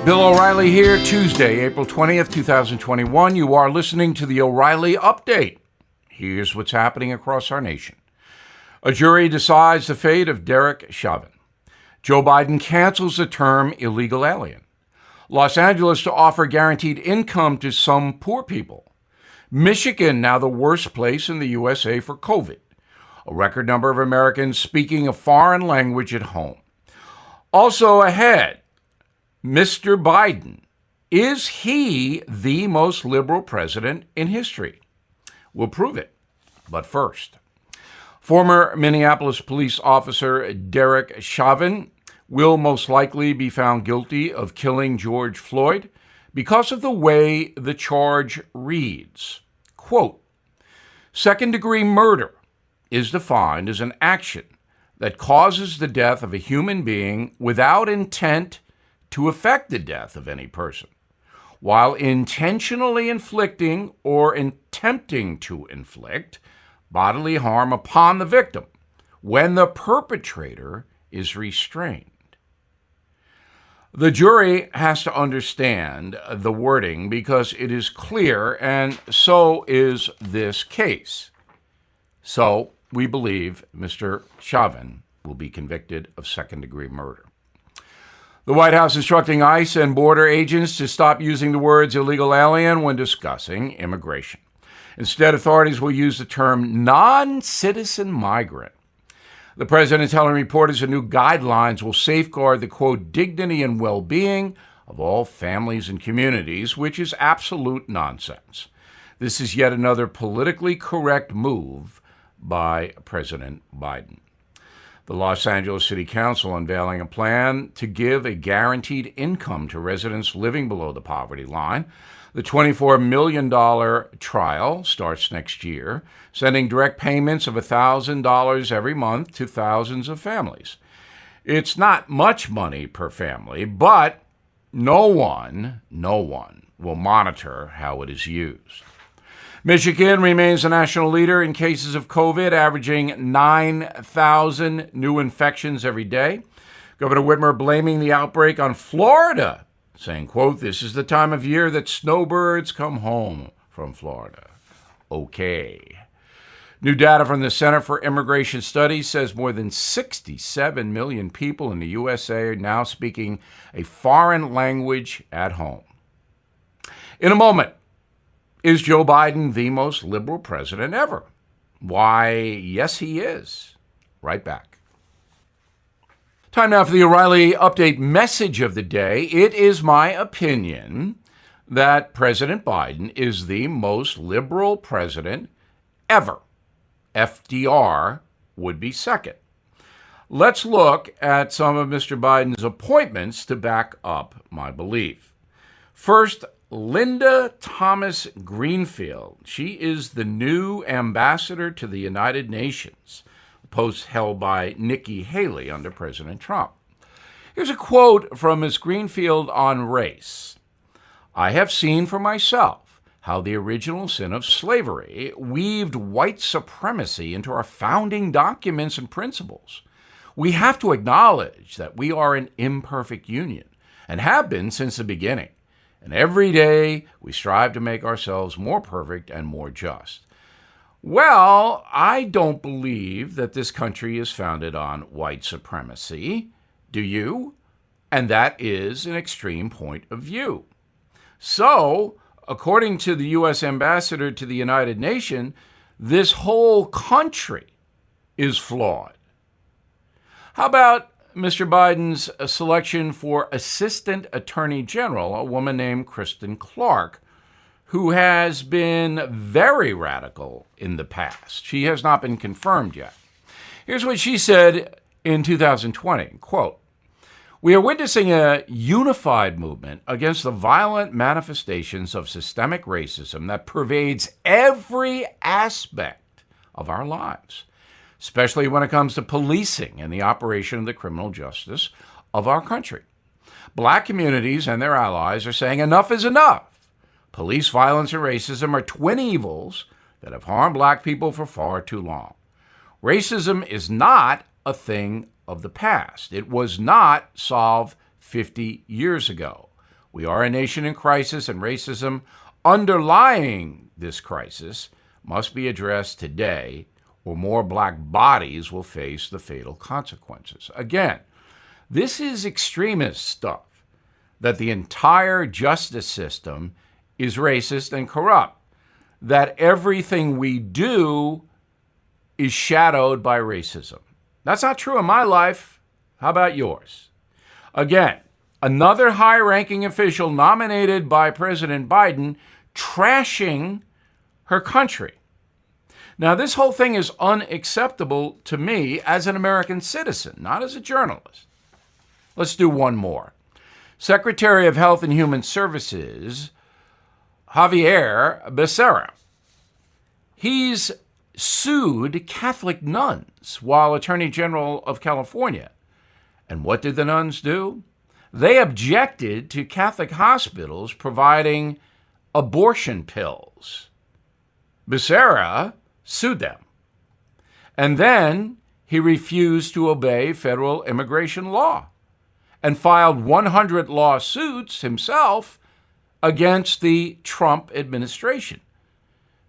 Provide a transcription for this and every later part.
Bill O'Reilly here, Tuesday, April 20th, 2021. You are listening to the O'Reilly Update. Here's what's happening across our nation. A jury decides the fate of Derek Chauvin. Joe Biden cancels the term illegal alien. Los Angeles to offer guaranteed income to some poor people. Michigan now the worst place in the USA for COVID. A record number of Americans speaking a foreign language at home. Also ahead, Mr. Biden, is he the most liberal president in history? We'll prove it. But first, former Minneapolis police officer Derek Chauvin will most likely be found guilty of killing George Floyd because of the way the charge reads. Quote, second-degree murder is defined as an action that causes the death of a human being without intent to affect the death of any person, while intentionally inflicting or attempting to inflict bodily harm upon the victim when the perpetrator is restrained. The jury has to understand the wording because it is clear, and so is this case. So we believe Mr. Chauvin will be convicted of second-degree murder. The White House instructing ICE and border agents to stop using the words illegal alien when discussing immigration. Instead, authorities will use the term non-citizen migrant. The president telling reporters the new guidelines will safeguard the, quote, dignity and well-being of all families and communities, which is absolute nonsense. This is yet another politically correct move by President Biden. The Los Angeles City Council unveiling a plan to give a guaranteed income to residents living below the poverty line. The $24 million trial starts next year, sending direct payments of $1,000 every month to thousands of families. It's not much money per family, but no one will monitor how it is used. Michigan remains the national leader in cases of COVID, averaging 9,000 new infections every day. Governor Whitmer blaming the outbreak on Florida, saying, quote, this is the time of year that snowbirds come home from Florida. Okay. New data from the Center for Immigration Studies says more than 67 million people in the USA are now speaking a foreign language at home. In a moment, is Joe Biden the most liberal president ever? Why, yes, he is. Right back. Time now for the O'Reilly Update message of the day. It is my opinion that President Biden is the most liberal president ever. FDR would be second. Let's look at some of Mr. Biden's appointments to back up my belief. First, Linda Thomas Greenfield. She is the new ambassador to the United Nations, a post held by Nikki Haley under President Trump. Here's a quote from Ms. Greenfield on race. I have seen for myself how the original sin of slavery weaved white supremacy into our founding documents and principles. We have to acknowledge that we are an imperfect union and have been since the beginning. And every day we strive to make ourselves more perfect and more just. Well, I don't believe that this country is founded on white supremacy. Do you? And that is an extreme point of view. So, according to the U.S. ambassador to the United Nations, this whole country is flawed. How about Mr. Biden's selection for Assistant Attorney General, a woman named Kristen Clarke, who has been very radical in the past? She has not been confirmed yet. Here's what she said in 2020, quote, we are witnessing a unified movement against the violent manifestations of systemic racism that pervades every aspect of our lives, especially when it comes to policing and the operation of the criminal justice of our country. Black communities and their allies are saying enough is enough. Police violence and racism are twin evils that have harmed black people for far too long. Racism is not a thing of the past. It was not solved 50 years ago. We are a nation in crisis, and racism underlying this crisis must be addressed today, or more black bodies will face the fatal consequences. Again, this is extremist stuff, that the entire justice system is racist and corrupt, that everything we do is shadowed by racism. That's not true in my life. How about yours? Again, another high-ranking official nominated by President Biden trashing her country. Now, this whole thing is unacceptable to me as an American citizen, not as a journalist. Let's do one more. Secretary of Health and Human Services, Javier Becerra. He's sued Catholic nuns while Attorney General of California. And what did the nuns do? They objected to Catholic hospitals providing abortion pills. Becerra sued them. And then he refused to obey federal immigration law and filed 100 lawsuits himself against the Trump administration.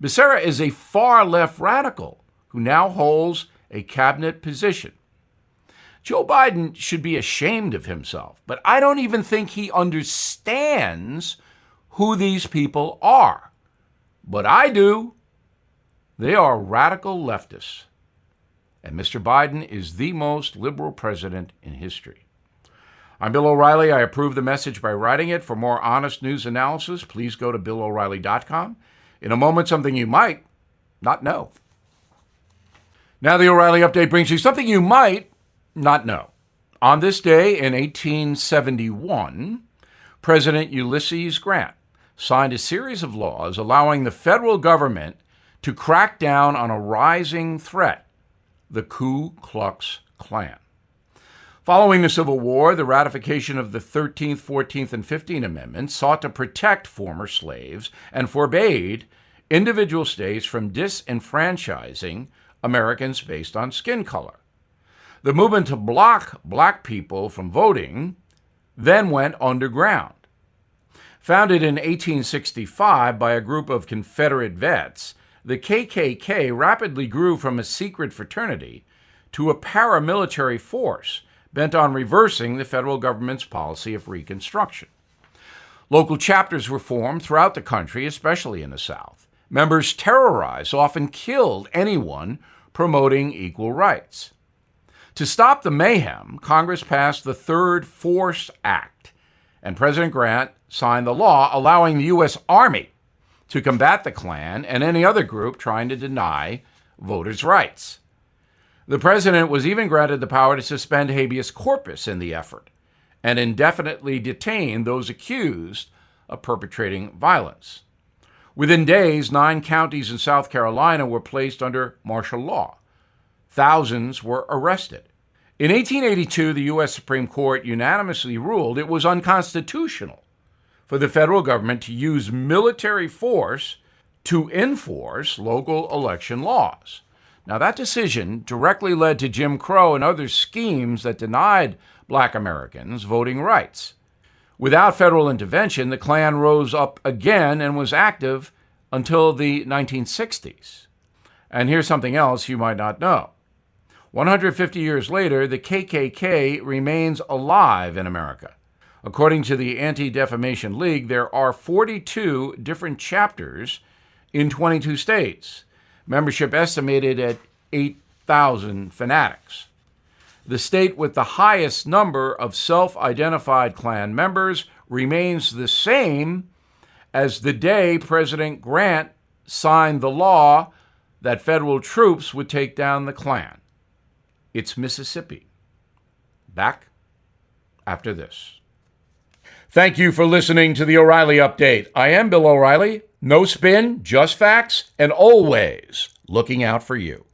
Becerra is a far-left radical who now holds a cabinet position. Joe Biden should be ashamed of himself, but I don't even think he understands who these people are. But I do. They are radical leftists. And Mr. Biden is the most liberal president in history. I'm Bill O'Reilly. I approve the message by writing it. For more honest news analysis, please go to BillO'Reilly.com. In a moment, something you might not know. Now the O'Reilly Update brings you something you might not know. On this day in 1871, President Ulysses Grant signed a series of laws allowing the federal government to crack down on a rising threat, the Ku Klux Klan. Following the Civil War, the ratification of the 13th, 14th, and 15th Amendments sought to protect former slaves and forbade individual states from disenfranchising Americans based on skin color. The movement to block black people from voting then went underground. Founded in 1865 by a group of Confederate vets, the KKK rapidly grew from a secret fraternity to a paramilitary force bent on reversing the federal government's policy of Reconstruction. Local chapters were formed throughout the country, especially in the South. Members terrorized, often killed anyone promoting equal rights. To stop the mayhem, Congress passed the Third Force Act, and President Grant signed the law allowing the U.S. Army to combat the Klan and any other group trying to deny voters' rights. The president was even granted the power to suspend habeas corpus in the effort and indefinitely detain those accused of perpetrating violence. Within days, 9 counties in South Carolina were placed under martial law. Thousands were arrested. In 1882, the U.S. Supreme Court unanimously ruled it was unconstitutional for the federal government to use military force to enforce local election laws. Now, that decision directly led to Jim Crow and other schemes that denied black Americans voting rights. Without federal intervention, the Klan rose up again and was active until the 1960s. And here's something else you might not know. 150 years later, the KKK remains alive in America. According to the Anti-Defamation League, there are 42 different chapters in 22 states. Membership estimated at 8,000 fanatics. The state with the highest number of self-identified Klan members remains the same as the day President Grant signed the law that federal troops would take down the Klan. It's Mississippi. Back after this. Thank you for listening to the O'Reilly Update. I am Bill O'Reilly. No spin, just facts, and always looking out for you.